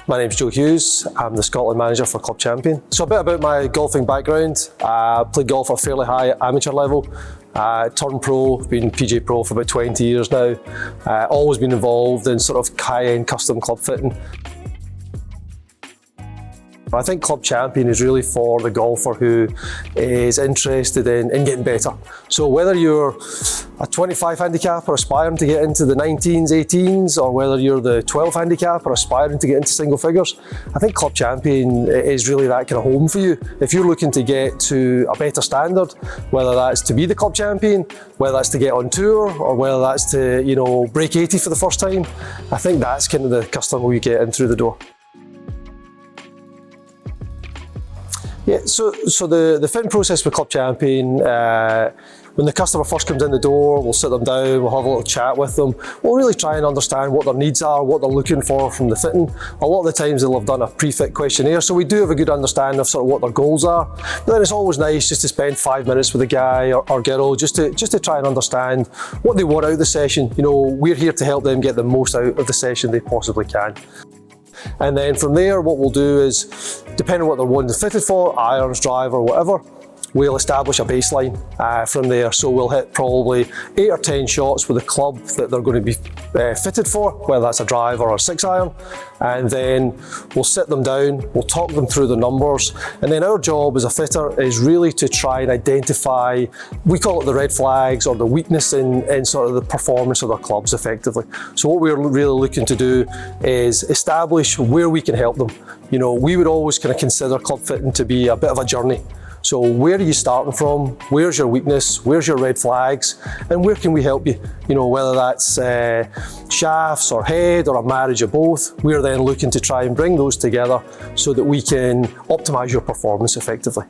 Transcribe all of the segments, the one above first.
My name's Joe Hughes. I'm the Scotland manager for Club Champion. So a bit about my golfing background. Played golf at a fairly high amateur level. Turned pro, been PGA Pro for about 20 years now. Always been involved in sort of high-end custom club fitting. I think Club Champion is really for the golfer who is interested in getting better. So whether you're a 25 handicapper aspiring to get into the 19s, 18s, or whether you're the 12 handicapper aspiring to get into single figures, I think Club Champion is really that kind of home for you. If you're looking to get to a better standard, whether that's to be the Club Champion, whether that's to get on tour, or whether that's to, you know, break 80 for the first time, I think that's kind of the customer we get in through the door. Yeah, so the fitting process with Club Champion, when the customer first comes in the door, we'll sit them down, we'll have a little chat with them. We'll really try and understand what their needs are, what they're looking for from the fitting. A lot of the times they'll have done a pre-fit questionnaire, so we do have a good understanding of sort of what their goals are. But then it's always nice just to spend 5 minutes with a guy or girl, just to try and understand what they want out of the session. You know, we're here to help them get the most out of the session they possibly can. And then from there, what we'll do is, depending on what they're wanting fitted for, irons, driver, whatever, we'll establish a baseline from there. So we'll hit probably 8 or 10 shots with a club that they're going to be fitted for, whether that's a driver or a 6-iron. And then we'll sit them down, we'll talk them through the numbers. And then our job as a fitter is really to try and identify, we call it the red flags or the weakness in sort of the performance of their clubs effectively. So what we're really looking to do is establish where we can help them. You know, we would always kind of consider club fitting to be a bit of a journey. So where are you starting from? Where's your weakness? Where's your red flags? And where can we help you? You know, whether that's shafts or head or a marriage of both, we're then looking to try and bring those together so that we can optimize your performance effectively.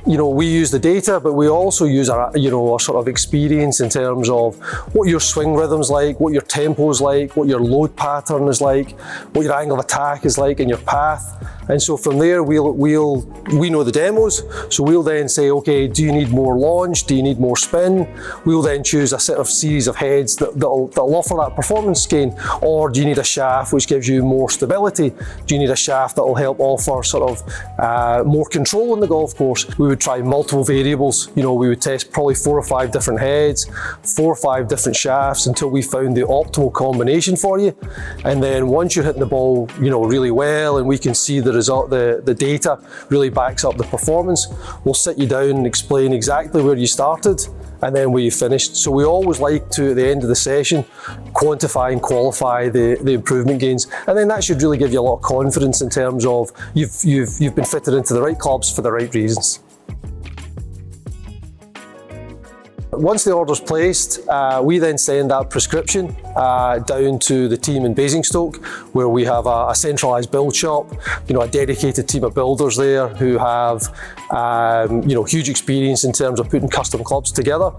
You know, we use the data, but we also use our, you know, our sort of experience in terms of what your swing rhythm's like, what your tempo's like, what your load pattern is like, what your angle of attack is like, and your path. And so from there, we know the demos, so we'll then say, okay, do you need more launch? Do you need more spin? We'll then choose a set of series of heads that'll offer that performance gain, or do you need a shaft which gives you more stability? Do you need a shaft that'll help offer sort of more control on the golf course? We would try multiple variables. You know, we would test probably 4 or 5 different heads, 4 or 5 different shafts until we found the optimal combination for you. And then once you're hitting the ball, you know, really well, and we can see the result, the data really backs up the performance, we'll sit you down and explain exactly where you started and then where you finished. So we always like to, at the end of the session, quantify and qualify the improvement gains, and then that should really give you a lot of confidence in terms of you've been fitted into the right clubs for the right reasons. Once the order's placed, we then send that prescription down to the team in Basingstoke, where we have a centralised build shop, you know, a dedicated team of builders there who have, you know, huge experience in terms of putting custom clubs together.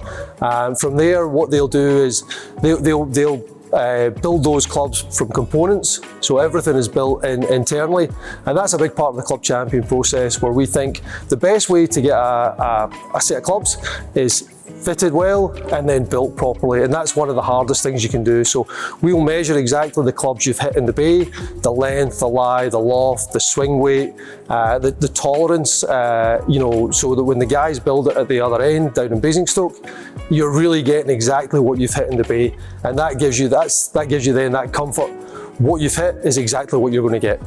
From there, what they'll do is they'll build those clubs from components, so everything is built internally, and that's a big part of the Club Champion process, where we think the best way to get a set of clubs is fitted well and then built properly, and that's one of the hardest things you can do. So we'll measure exactly the clubs you've hit in the bay, the length, the lie, the loft, the swing weight, the tolerance, you know, so that when the guys build it at the other end down in Basingstoke, you're really getting exactly what you've hit in the bay, and that gives you then that comfort. What you've hit is exactly what you're going to get.